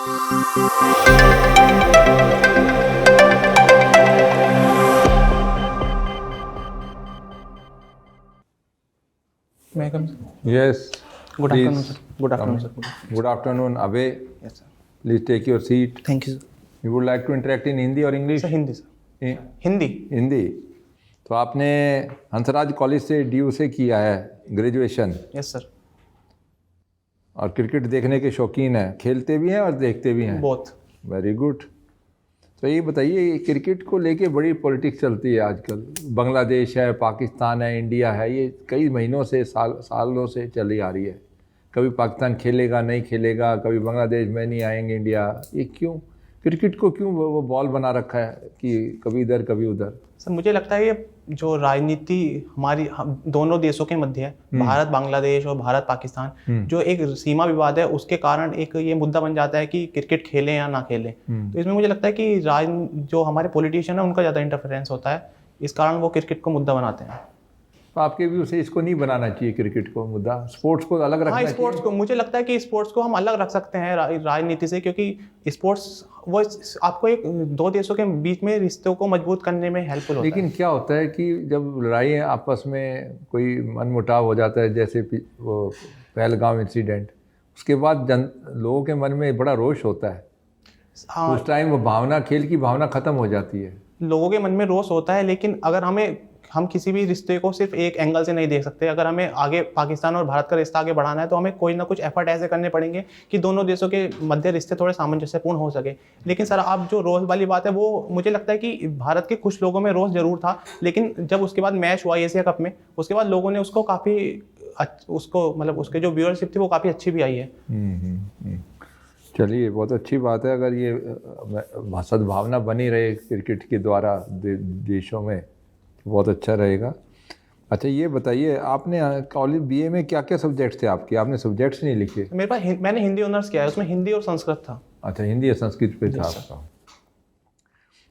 May I come, sir? Yes. Good please afternoon, sir. Good afternoon, sir. Good afternoon, Abe. Yes, sir. Please take your seat. Thank you, sir. You would like to interact in Hindi or English? Sir, Hindi, sir. Eh, Hindi. Hindi. तो आपने Hansraj college से DU से किया है graduation yes sir. और cricket देखने के शौकीन हैं, खेलते भी हैं और देखते भी हैं. बोथ. Very good. तो ये बताइए, क्रिकेट को लेके बड़ी पॉलिटिक्स चलती है आजकल. बांग्लादेश है, पाकिस्तान है, इंडिया है, ये कई महीनों से सालों से चली आ रही है. कभी पाकिस्तान खेलेगा नहीं खेलेगा, कभी बांग्लादेश में नहीं आएंगे इंडिया. ये क्यों क्रिकेट को क्यों वो बॉल बना रखा है कि कभी इधर कभी उधर? सर मुझे लगता है ये जो राजनीति हमारी दोनों देशों के मध्य है, भारत बांग्लादेश और भारत पाकिस्तान, जो एक सीमा विवाद है, उसके कारण एक ये मुद्दा बन जाता है कि क्रिकेट खेलें या ना खेलें. तो इसमें मुझे लगता है कि जो हमारे पॉलिटिशियन है उनका ज़्यादा इंटरफेरेंस होता है, इस कारण वो क्रिकेट को मुद्दा बनाते हैं. तो आपके व्यू से इसको नहीं बनाना चाहिए क्रिकेट को मुद्दा, स्पोर्ट्स को अलग रखना चाहिए? स्पोर्ट्स को मुझे लगता है कि स्पोर्ट्स को हम अलग रख सकते हैं राजनीति से, क्योंकि स्पोर्ट्स वो आपको एक दो देशों के बीच में रिश्तों को मजबूत करने में हेल्पफुल होता है. लेकिन क्या होता है कि जब लड़ाई आपस में कोई मनमुटाव हो जाता है, जैसे वो पहलगाम इंसिडेंट, उसके बाद लोगों के मन में बड़ा रोष होता है. हाँ, उस टाइम वो भावना, खेल की भावना खत्म हो जाती है. लोगों के मन में रोष होता है, लेकिन अगर हम किसी भी रिश्ते को सिर्फ एक एंगल से नहीं देख सकते. अगर हमें आगे पाकिस्तान और भारत का रिश्ता आगे बढ़ाना है तो हमें कोई ना कुछ एफर्ट ऐसे करने पड़ेंगे कि दोनों देशों के मध्य रिश्ते थोड़े सामंजस्यपूर्ण हो सके. लेकिन सर आप जो रोष वाली बात है, वो मुझे लगता है कि भारत के कुछ लोगों में रोष जरूर था, लेकिन जब उसके बाद मैच हुआ एशिया कप में, उसके बाद लोगों ने उसको काफ़ी उसको मतलब उसके जो व्यूअरशिप थी वो काफ़ी अच्छी भी आई है. चलिए, बहुत अच्छी बात है. अगर ये सद्भावना बनी रहे क्रिकेट के द्वारा देशों में, बहुत अच्छा रहेगा. अच्छा ये बताइए, आपने कॉलेज BA में क्या क्या सब्जेक्ट्स थे आपके? आपने सब्जेक्ट्स नहीं लिखे? मेरे पास मैंने हिंदी ऑनर्स किया है, उसमें हिंदी और संस्कृत था. अच्छा, हिंदी और संस्कृत पे था आपका.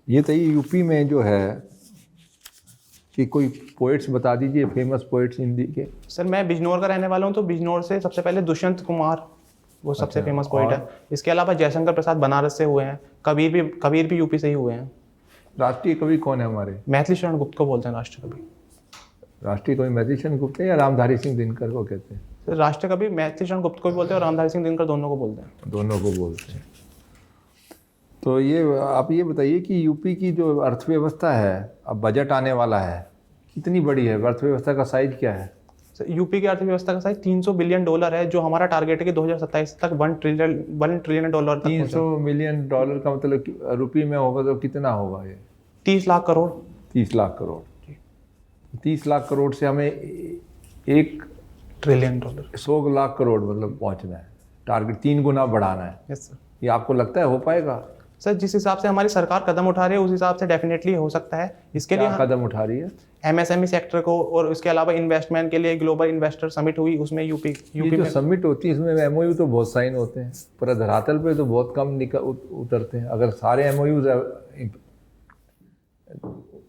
ये तो यूपी में जो है कि कोई पोइट्स बता दीजिए, फेमस पोइट्स हिंदी के. सर मैं बिजनौर का रहने वाला हूँ, तो बिजनौर से सबसे पहले दुष्यंत कुमार, वो सबसे फेमस पोइट है. इसके अलावा जयशंकर प्रसाद बनारस से हुए हैं, कबीर भी यूपी से ही हुए हैं. राष्ट्रीय कवि कौन है हमारे? मैथिली शरण गुप्त को बोलते हैं राष्ट्रीय कवि. राष्ट्रीय कवि मैथिली शरण गुप्त है या रामधारी सिंह दिनकर को कहते हैं? सर राष्ट्रीय कवि मैथिली शरण गुप्त को भी बोलते हैं और रामधारी सिंह दिनकर दोनों को बोलते हैं. दोनों को बोलते हैं. तो ये आप ये बताइए कि यूपी की जो अर्थव्यवस्था है, अब बजट आने वाला है, कितनी बड़ी है? अर्थव्यवस्था का साइज क्या है? सर यूपी की अर्थव्यवस्था का साइज $300 बिलियन है, जो हमारा टारगेट है कि 2027 तक $1 ट्रिलियन तक. $300 मिलियन का मतलब रुपये में होगा तो कितना होगा ये? 30 लाख करोड़. 30 लाख करोड़. 30 लाख करोड़ से हमें $1 ट्रिलियन 100 लाख करोड़ मतलब पहुंचना है. टारगेट 3 गुना बढ़ाना है. Yes sir. ये आपको लगता है हो पाएगा? सर जिस हिसाब से हमारी सरकार कदम उठा रही है, उस हिसाब से डेफिनेटली हो सकता है. इसके लिए कदम उठा रही है? MSME सेक्टर को, और इसके अलावा इन्वेस्टमेंट के लिए ग्लोबल इन्वेस्टर समिट हुई, उसमें यूपी जो समिट होती है इसमें MOU तो बहुत साइन होते हैं, पर धरातल पे तो बहुत कम उतरते हैं. अगर सारे MOUs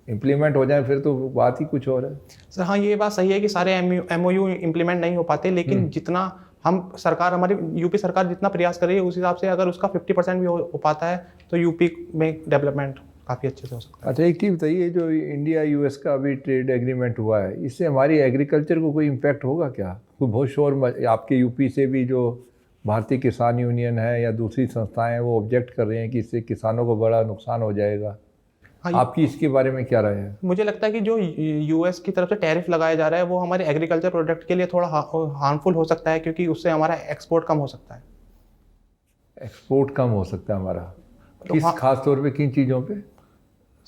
इम्प्लीमेंट हो जाए फिर तो बात ही कुछ और है. सर हाँ, ये बात सही है कि सारे MOU इम्प्लीमेंट नहीं हो पाते, लेकिन जितना हमारी यूपी सरकार जितना प्रयास कर रही है, उस हिसाब से अगर उसका 50% भी हो पाता है तो यूपी में डेवलपमेंट काफ़ी अच्छे से हो सकता है. अच्छा एक चीज़ बताइए, जो इंडिया US का अभी ट्रेड एग्रीमेंट हुआ है, इससे हमारी एग्रीकल्चर को कोई इम्पैक्ट होगा क्या? कोई बहुत शोर आपके यूपी से भी जो भारतीय किसान यूनियन है या दूसरी संस्थाएं हैं, वो ऑब्जेक्ट कर रहे हैं कि इससे किसानों को बड़ा नुकसान हो जाएगा. हाँ, आपकी इसके बारे में क्या राय है? मुझे लगता है कि जो US की तरफ से टैरिफ लगाया जा रहा है, वो हमारे एग्रीकल्चर प्रोडक्ट के लिए थोड़ा हार्मफुल हो सकता है, क्योंकि उससे हमारा एक्सपोर्ट कम हो सकता है. एक्सपोर्ट कम हो सकता है हमारा? तो किस खास तौर पे किन चीज़ों पे?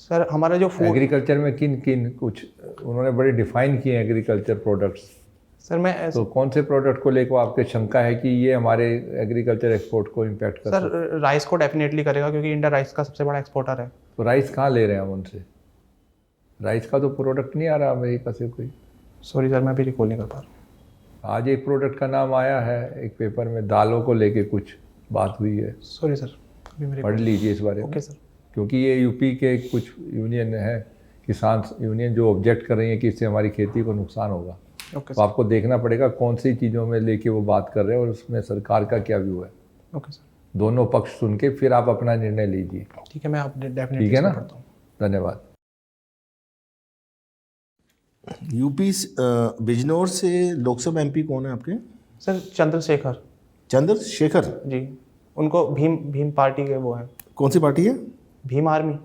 सर हमारा जो एग्रीकल्चर में किन कुछ उन्होंने बड़े डिफाइन किए एग्रीकल्चर प्रोडक्ट्स. सर मैं तो कौन से प्रोडक्ट को लेकर आपके शंका है कि ये हमारे एग्रीकल्चर एक्सपोर्ट को इम्पैक्ट कर? सर राइस को डेफिनेटली करेगा, क्योंकि इंडिया राइस का सबसे बड़ा एक्सपोर्टर है. तो राइस कहाँ ले रहे हैं हम उनसे? राइस का तो प्रोडक्ट नहीं आ रहा अमेरिका से कोई. सॉरी सर, मैं अभी रिकॉल नहीं कर पा रहा. आज एक प्रोडक्ट का नाम आया है एक पेपर में, दालों को लेके कुछ बात हुई है. सॉरी सर, पढ़ लीजिए इस बारे में. Okay sir. क्योंकि ये यूपी के कुछ यूनियन है, किसान यूनियन, जो ऑब्जेक्ट कर रही है कि इससे हमारी खेती को नुकसान होगा. तो आपको देखना पड़ेगा कौन सी चीज़ों में लेके वो बात कर रहे हैं और उसमें सरकार का क्या व्यू है. Okay sir. दोनों पक्ष सुन के फिर आप अपना निर्णय लीजिए। ठीक है, मैं आप डेफिनेटली ठीक है ना? पढ़ता हूँ। धन्यवाद। यूपी बिजनौर से लोकसभा एमपी कौन है आपके? सर चंद्रशेखर चंद्रशेखर जी, उनको भीम पार्टी के वो हैं। कौन सी पार्टी है? भीम आर्मी।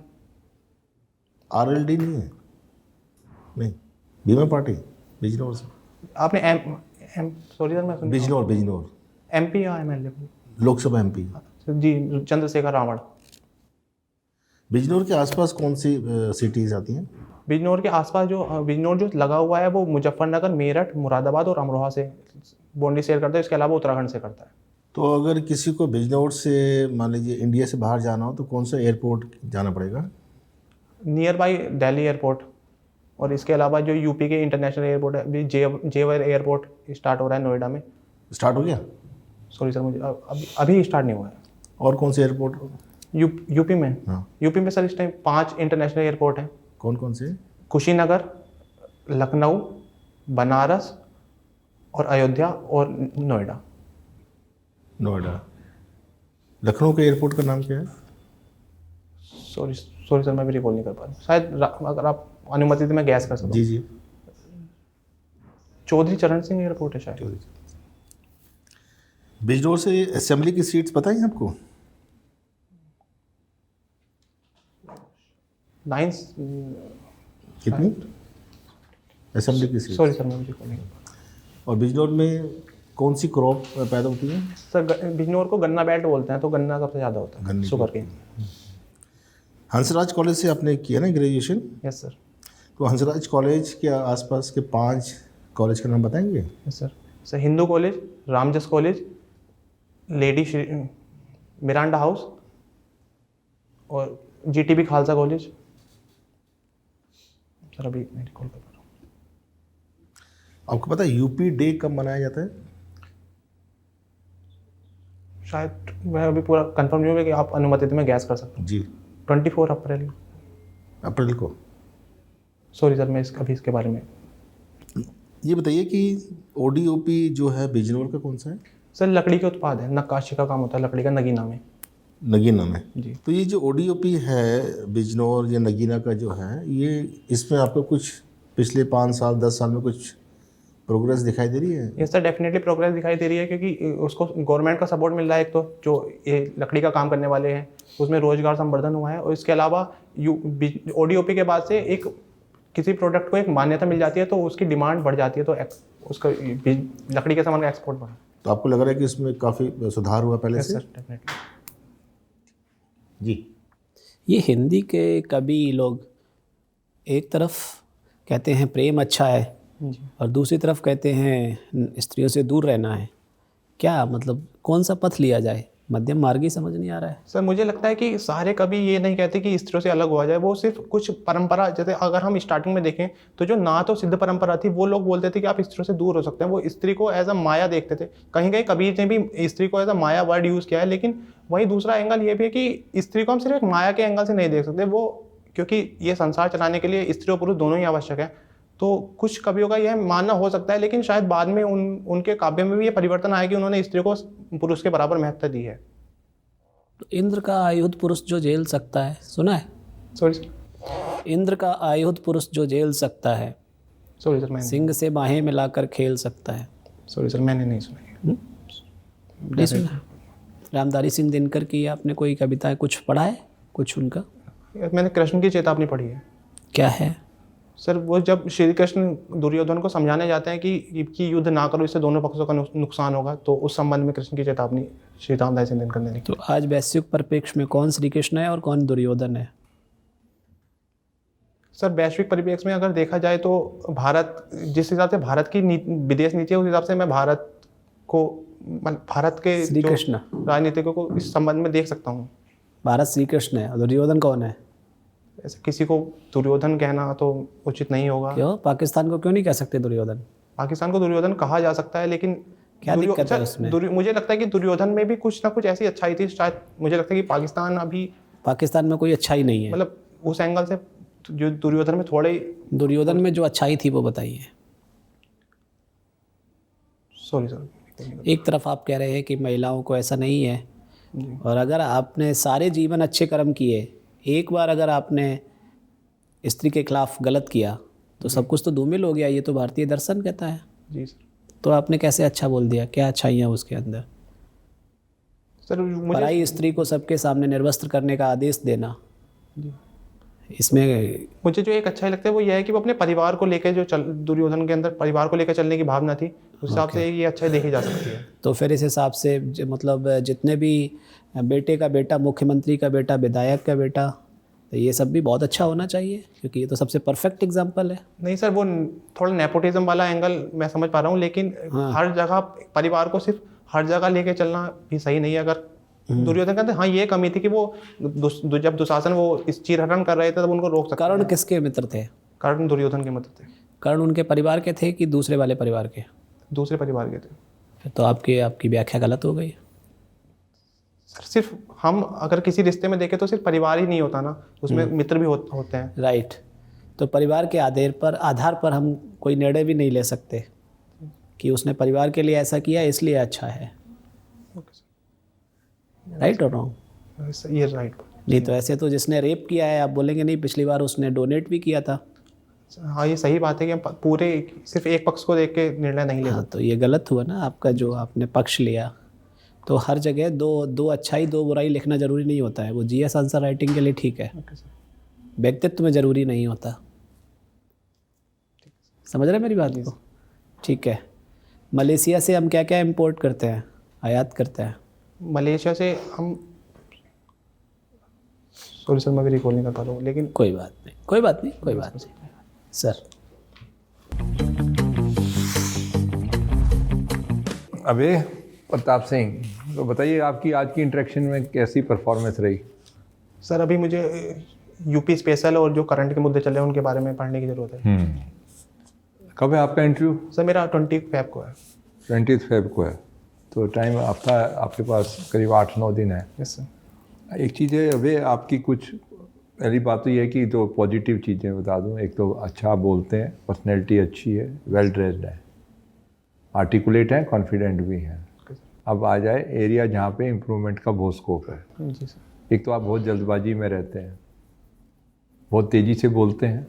आरएलडी नहीं है? नहीं, भीमा पार्टी बिजनौर से। आपने एम सॉरी सर, मैं सुन बिजनौर एमपी या एमएलए लोकसभा एमपी। जी, चंद्रशेखर रावण। बिजनौर के आसपास कौन सी सिटीज़ आती हैं? बिजनौर के आसपास बिजनौर जो लगा हुआ है वो मुजफ्फरनगर, मेरठ, मुरादाबाद और अमरोहा से बाउंड्री शेयर करता है। इसके अलावा उत्तराखंड से करता है। तो अगर किसी को बिजनौर से मान लीजिए इंडिया से बाहर जाना हो तो कौन सा एयरपोर्ट जाना पड़ेगा? नियर बाई दिल्ली एयरपोर्ट, और इसके अलावा जो यूपी के इंटरनेशनल एयरपोर्ट है, अभी जेवर एयरपोर्ट स्टार्ट हो रहा है नोएडा में। स्टार्ट हो गया? सॉरी सर, मुझे अभी स्टार्ट नहीं हुआ है। और कौन से एयरपोर्ट? यूपी में? हाँ। यूपी में सर इस टाइम 5 इंटरनेशनल एयरपोर्ट हैं। कौन कौन से? कुशीनगर, लखनऊ, बनारस और अयोध्या और नोएडा। नोएडा। लखनऊ के एयरपोर्ट का नाम क्या है? सॉरी सर, मैं भी रिकॉल नहीं कर पा रहा हूँ। शायद अगर आप अनुमति तो मैं गैस कर सकता हूँ। जी। चौधरी चरण सिंह एयरपोर्ट है शायद। बिजनौर से असेंबली की सीट्स पता है आपको? 9। कितनी असेंबली की सीट? सॉरी सर, मैं रिकॉल नहीं कर पा रहा। और बिजनौर में कौन सी क्रॉप पैदा होती है? सर बिजनौर को गन्ना बेल्ट बोलते हैं, तो गन्ना सबसे ज़्यादा होता है, गन्ने की। शुगर के। हंसराज कॉलेज से आपने किया ना ग्रेजुएशन? Yes sir. तो हंसराज कॉलेज के आसपास के 5 कॉलेज का नाम बताएंगे? Yes sir. Hindu college, Ramjas college, lady Miranda house और जीटीबी खालसा कॉलेज। सर अभी मैं रिकॉल कर पा रहा हूँ। आपको पता है यूपी डे कब मनाया जाता है? शायद मैं अभी पूरा कंफर्म नहीं हुआ कि आप अनुमति तो मैं गैस कर सकता हूँ। जी। 24 अप्रैल। अप्रैल को। सॉरी सर, मैं अभी इसके बारे में। ये बताइए कि ओडीओपी जो है बिजनौर का कौन सा है? सर लकड़ी के उत्पाद है, नक्काशी का काम होता है लकड़ी का, नगीना में। नगीना में? जी। तो ये जो ओडीओपी है बिजनौर या नगीना का जो है, ये इसमें आपको कुछ पिछले 5 साल 10 साल में कुछ प्रोग्रेस दिखाई दे रही है? ये सर डेफिनेटली प्रोग्रेस दिखाई दे रही है, क्योंकि उसको गवर्नमेंट का सपोर्ट मिल रहा है। एक तो जो ये लकड़ी का काम करने वाले हैं उसमें रोजगार संवर्धन हुआ है, और इसके अलावा ओडीओपी के बाद से एक किसी प्रोडक्ट को एक मान्यता मिल जाती है तो उसकी डिमांड बढ़ जाती है, तो उसका लकड़ी के सामान का एक्सपोर्ट बढ़ा। तो आपको लग रहा है कि इसमें काफ़ी सुधार हुआ पहले से? Sir definitely. जी। ये हिंदी के कवि लोग एक तरफ कहते हैं प्रेम अच्छा है और दूसरी तरफ कहते हैं स्त्रियों से दूर रहना है। क्या मतलब कौन सा पथ लिया जाए? मध्यम मार्ग ही समझ नहीं आ रहा है। सर मुझे लगता है कि सारे कवि ये नहीं कहते कि स्त्रियों से अलग हुआ जाए, वो सिर्फ कुछ परंपरा, जैसे अगर हम स्टार्टिंग में देखें तो जो ना तो सिद्ध परंपरा थी वो लोग बोलते थे कि आप स्त्रियों से दूर हो सकते हैं। वो स्त्री को एज अ माया देखते थे। कहीं कहीं कबीर ने भी स्त्री को एज अ माया वर्ड यूज़ किया है, लेकिन वहीं दूसरा एंगल ये भी है कि स्त्री को हम सिर्फ एक माया के एंगल से नहीं देख सकते, वो क्योंकि ये संसार चलाने के लिए स्त्री और पुरुष दोनों ही आवश्यक है। तो कुछ कवियों का यह मानना हो सकता है, लेकिन शायद बाद में उनके काव्य में भी ये परिवर्तन आया कि उन्होंने स्त्री को पुरुष के बराबर महत्व दी है। तो इंद्र का आयुध पुरुष जो झेल सकता है, सुना है? Sorry sir. इंद्र का आयुध पुरुष जो झेल सकता है, सॉरी सर, मैंने सिंह से बाहें मिलाकर खेल सकता है। सॉरी सर, मैंने नहीं सुना। नहीं सुना? रामधारी सिंह दिनकर की आपने कोई कविताएं कुछ पढ़ा है? कुछ उनका? मैंने कृष्ण की चेतावनी पढ़ी है। क्या है? सर वो जब श्री कृष्ण दुर्योधन को समझाने जाते हैं कि युद्ध ना करो, इससे दोनों पक्षों का नुकसान होगा, तो उस संबंध में कृष्ण की चेतावनी श्री रामधारी सिंह दिनकर ने लिखी। तो आज वैश्विक परिप्रेक्ष्य में कौन श्री कृष्ण है और कौन दुर्योधन है? सर वैश्विक परिप्रेक्ष्य में अगर देखा जाए तो भारत, जिस हिसाब से भारत की विदेश नीति है, उस हिसाब से मैं भारत के श्री कृष्ण राजनीतिकों को इस संबंध में देख सकता हूँ। भारत श्री कृष्ण है और दुर्योधन कौन है? ऐसे किसी को दुर्योधन कहना तो उचित नहीं होगा। क्यों? पाकिस्तान को क्यों नहीं कह सकते दुर्योधन? पाकिस्तान को दुर्योधन कहा जा सकता है, लेकिन क्या दिक्कत है उसमें? मुझे लगता है कि दुर्योधन में भी कुछ ना कुछ ऐसी अच्छाई थी। शायद मुझे लगता है कि पाकिस्तान में कोई अच्छाई नहीं है। मतलब उस एंगल से जो दुर्योधन में थोड़े, दुर्योधन में जो अच्छाई थी वो बताइए। Sorry sir. एक तरफ आप कह रहे हैं कि महिलाओं को ऐसा नहीं है और अगर आपने सारे जीवन अच्छे कर्म किए, एक बार अगर आपने स्त्री के खिलाफ गलत किया तो सब कुछ तो धूमिल हो गया। ये तो भारतीय दर्शन कहता है। जी सर। तो आपने कैसे अच्छा बोल दिया? क्या अच्छाइयाँ उसके अंदर? सर मुझे पराई स्त्री को सबके सामने निर्वस्त्र करने का आदेश देना, इसमें मुझे जो एक अच्छा लगता है वो यह है कि वो अपने परिवार को लेकर दुर्योधन के अंदर परिवार को लेकर चलने की भावना थी, उस हिसाब से ये अच्छाई देखी जा सकती है। तो फिर इस हिसाब से मतलब जितने भी बेटे का बेटा मुख्यमंत्री का बेटा, विधायक का बेटा, तो ये सब भी बहुत अच्छा होना चाहिए, क्योंकि ये तो सबसे परफेक्ट एग्जाम्पल है। नहीं सर, वो थोड़ा नेपोटिज्म वाला एंगल मैं समझ पा रहा हूँ, लेकिन हर जगह परिवार को सिर्फ हर जगह लेके चलना भी सही नहीं है। अगर दुर्योधन कहते हाँ ये कमी थी कि वो जब दुशासन वो इस चीरहरण कर रहे थे तब उनको रोक सकते। कर्ण किसके मित्र थे? कर्ण दुर्योधन के मित्र थे। कर्ण उनके परिवार के थे कि दूसरे वाले परिवार के? दूसरे परिवार के थे। फिर तो आपकी व्याख्या गलत हो गई। सर सिर्फ हम अगर किसी रिश्ते में देखें तो सिर्फ परिवार ही नहीं होता ना, उसमें मित्र भी होते हैं। राइट। तो परिवार के आधार पर हम कोई निर्णय भी नहीं ले सकते कि उसने परिवार के लिए ऐसा किया इसलिए अच्छा है। राइट और रॉन्ग? ये राइट। नहीं तो ऐसे तो जिसने रेप किया है आप बोलेंगे नहीं पिछली बार उसने डोनेट भी किया था। हाँ ये सही बात है कि हम पूरे सिर्फ एक पक्ष को देख के निर्णय नहीं ले हाँ, तो ये गलत हुआ ना आपका जो आपने पक्ष लिया। तो हर जगह दो अच्छाई दो बुराई लिखना ज़रूरी नहीं होता है। वो जीएस आंसर राइटिंग के लिए ठीक है, व्यक्तित्व में ज़रूरी नहीं होता। समझ रहे हैं मेरी बात को? ठीक है। मलेशिया से हम क्या क्या इंपोर्ट करते हैं, आयात करते हैं? मलेशिया से हम सॉरी सर मैं भी रिकॉल नहीं कर पा रहा हूँ, लेकिन कोई बात नहीं सर। अबे प्रताप सिंह, तो बताइए आपकी आज की इंटरेक्शन में कैसी परफॉर्मेंस रही? सर अभी मुझे यूपी स्पेशल और जो करंट के मुद्दे चल रहे हैं उनके बारे में पढ़ने की ज़रूरत है। कब है आपका इंटरव्यू? सर मेरा 20 फ़रवरी को है। 20 फ़रवरी को है, तो टाइम आपका आपके पास करीब 8-9 दिन है। Yes sir. एक चीज़ है अबे, आपकी कुछ पहली बात तो ये है कि दो पॉजिटिव चीज़ें बता दूं। एक तो अच्छा बोलते हैं, पर्सनैलिटी अच्छी है, वेल ड्रेस्ड है, आर्टिकुलेट है, कॉन्फिडेंट भी हैं। अब आ जाए एरिया जहाँ पे इम्प्रूवमेंट का बहुत स्कोप है। जी सर। एक तो आप बहुत जल्दबाजी में रहते हैं, बहुत तेज़ी से बोलते हैं,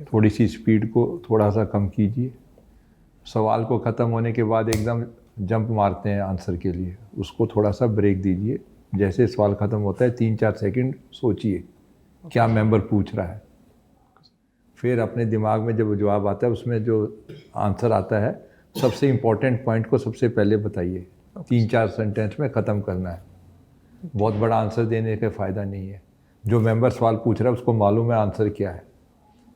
थोड़ी सी स्पीड को थोड़ा सा कम कीजिए। सवाल को ख़त्म होने के बाद एकदम जंप मारते हैं आंसर के लिए, उसको थोड़ा सा ब्रेक दीजिए। जैसे सवाल ख़त्म होता है 3-4 सेकंड सोचिए क्या मेंबर पूछ रहा है, फिर अपने दिमाग में जब जवाब आता है उसमें जो आंसर आता है सबसे इम्पोर्टेंट पॉइंट को सबसे पहले बताइए। 3-4 सेंटेंस में ख़त्म करना है। बहुत बड़ा आंसर देने का फ़ायदा नहीं है। जो मेंबर सवाल पूछ रहा है उसको मालूम है आंसर क्या है।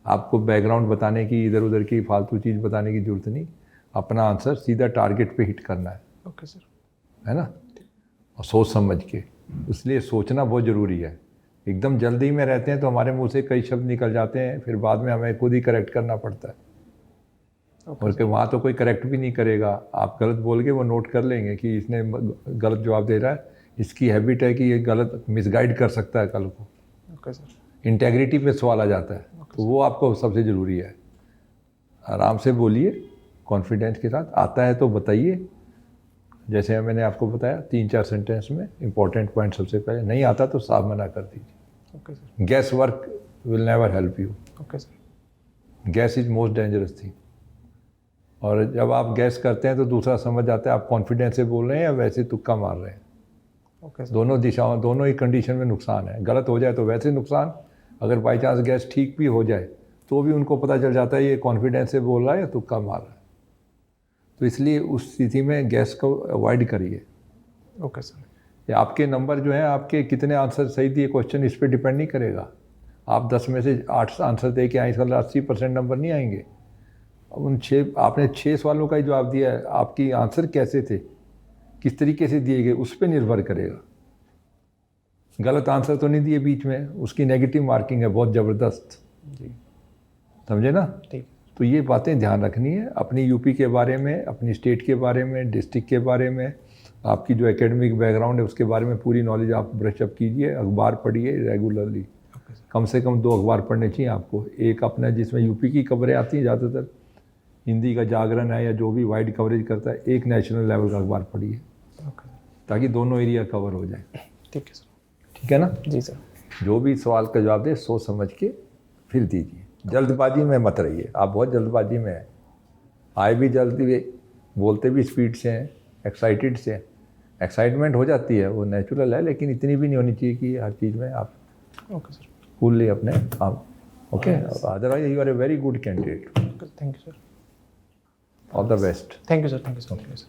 आपको बैकग्राउंड बताने की, इधर उधर की फालतू चीज़ बताने की ज़रूरत नहीं। अपना आंसर सीधा टारगेट पे हिट करना है। Okay sir. है ना? और सोच समझ के, इसलिए सोचना बहुत ज़रूरी है। एकदम जल्दी में रहते हैं तो हमारे मुंह से कई शब्द निकल जाते हैं, फिर बाद में हमें खुद ही करेक्ट करना पड़ता है। और कि वहाँ तो कोई करेक्ट भी नहीं करेगा। आप गलत बोल के वो नोट कर लेंगे कि इसने गलत जवाब दे रहा है, इसकी हैबिट है कि ये गलत मिसगाइड कर सकता है कल को। Okay sir. इंटेग्रिटी पे सवाल आ जाता है, तो वो आपको सबसे ज़रूरी है। आराम से बोलिए, कॉन्फिडेंस के साथ। आता है तो बताइए, जैसे मैंने आपको बताया 3-4 सेंटेंस में इंपॉर्टेंट पॉइंट सबसे पहले। नहीं आता तो साफ मना कर दीजिए। Okay sir. Gas work will never help you. Okay sir. Gas is most dangerous thing. और जब आप गैस करते हैं तो दूसरा समझ जाता है आप कॉन्फिडेंस से बोल रहे हैं या वैसे तुक्का मार रहे हैं। Okay sir. दोनों दिशाओं, दोनों ही कंडीशन में नुकसान है। गलत हो जाए तो वैसे नुकसान, अगर बाई चांस गैस ठीक भी हो जाए तो भी उनको पता चल जाता है ये कॉन्फिडेंस से बोल रहा है या तुक्का मार रहा है। तो इसलिए उस स्थिति में गैस को अवॉइड करिए। Okay sir. ये आपके नंबर जो हैं, आपके कितने आंसर सही दिए क्वेश्चन इस पर डिपेंड नहीं करेगा। आप 10 में से 8 आंसर दे के आए, इस 80% नंबर नहीं आएंगे। उन 6 आपने 6 सवालों का ही जवाब दिया है, आपकी आंसर कैसे थे, किस तरीके से दिए गए, उस पर निर्भर करेगा। गलत आंसर तो नहीं दिए बीच में, उसकी नेगेटिव मार्किंग है बहुत ज़बरदस्त। जी समझे ना? ठीक। तो ये बातें ध्यान रखनी है अपनी यूपी के बारे में, अपनी स्टेट के बारे में, डिस्ट्रिक्ट के बारे में, आपकी जो एकेडमिक बैकग्राउंड है उसके बारे में पूरी नॉलेज आप ब्रशअप कीजिए। अखबार पढ़िए रेगुलरली, कम से कम 2 अखबार पढ़ने चाहिए आपको। एक अपना जिसमें यूपी की खबरें आती हैं ज़्यादातर, हिंदी का जागरण है या जो भी वाइड कवरेज करता है, एक नेशनल लेवल का अखबार पढ़िए। ताकि दोनों एरिया कवर हो जाए। ठीक है सर। ठीक है ना? जी सर। जो भी सवाल का जवाब दे सोच समझ के फिर दीजिए, जल्दबाजी में मत रहिए। आप बहुत जल्दबाजी में हैं, आए भी जल्दी, बोलते भी स्पीड से हैं, एक्साइटेड से हैं। एक्साइटमेंट हो जाती है, वो नेचुरल है, लेकिन इतनी भी नहीं होनी चाहिए कि हर चीज़ में आप ओके सर। कूल अपने काम। Okay, otherwise you are a very good candidate. Thank you sir. All the best. Thank you sir. Thank you sir.